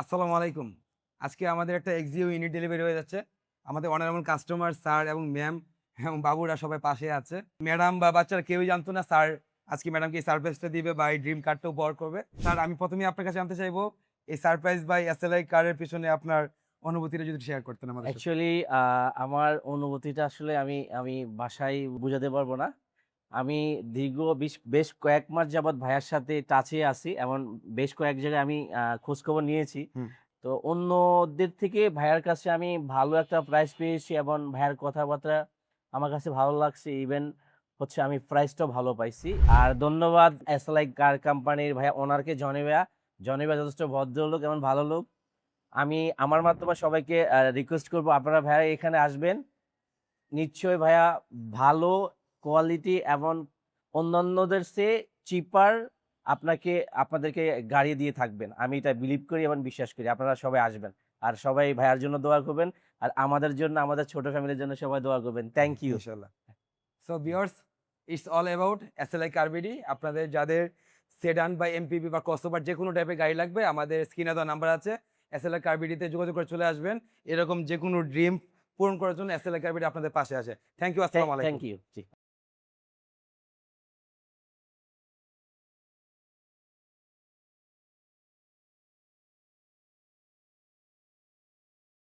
আসসালামু আলাইকুম। আজকে আমাদের একটা এক্সিও ইউনিট ডেলিভারি হয়ে যাচ্ছে। আমাদের অনারেবল কাস্টমার স্যার এবং ম্যাম এবং বাবুরা সবাই পাশে আছে। ম্যাডাম বা বাচ্চারা কেউই জানতো না স্যার আজকে ম্যাডামকে এই সারপ্রাইজটা দিবে বা এই ড্রিম কারটা উপহার করবে। স্যার আমি ১ম এই আপনার কাছে জানতে চাইবো এই সারপ্রাইজ বা এই এসএলআই কারের পেছনে আপনার অনুভূতিটা যদি শেয়ার করতেন আমাদের সাথে। অ্যাকচুয়ালি আমার অনুভূতিটা আসলে আমি আমি ভাষায় বুঝাতে পারবো না। আমি দীর্ঘ বেশ কয়েক মাস যাবৎ ভাইয়ার সাথে টাচে আছি। এমন বেশ কয়েক জায়গায় আমি খোঁজখবর নিয়েছি। হুম। তো অন্যদের থেকে ভাইয়ার কাছে আমি ভালো একটা প্রাইস পেয়েছি এবং ভাইয়ার কথাবার্তা আমার কাছে ভালো লাগছে। ইভেন হচ্ছে আমি প্রাইসটাও ভালো পাইছি। আর ধন্যবাদ এসএলআই কার কোম্পানির ভাইয়া ওনারকে জনি ভাইয়া। জনি ভাইয়া যথেষ্ট ভদ্রলোক এবং ভালো লোক। আমি আমার মাধ্যমে সবাইকে রিকোয়েস্ট করব আপনারা ভাইয়া এখানে আসবেন। নিশ্চয়ই ভাইয়া ভালো কোয়ালিটি এবং অন্যান্যদের চেয়ে চিপার আপনাদেরকে গাড়ি দিয়ে থাকবেন। আমি এটা বিলিভ করি এবং বিশ্বাস করি। আপনারা সবাই আসবেন। আর সবাই ভাইয়ার জন্য দোয়া করবেন। আর আমাদের জন্য, আমাদের ছোট ফ্যামিলির জন্য সবাই দোয়া করবেন। Thank you. ইনশাআল্লাহ। So viewers it's all about এসএলআই কারবিডি। আপনাদের যাদের সেডান বা এমপিভি বা ক্রসওভার যেকোনো টাইপের গাড়ি লাগবে আমাদের স্ক্রিনে দেওয়া নাম্বার আছে। এসএলআই কারবিডিতে যোগাযোগ করে চলে আসবেন। এরকম যেকোনো ড্রিম পূরণ করার জন্য এসএলআই কারবিডি আপনাদের পাশে আছে। Thank you. আসসালামু থ্যাংক আলাইকুম। ইউ। জি।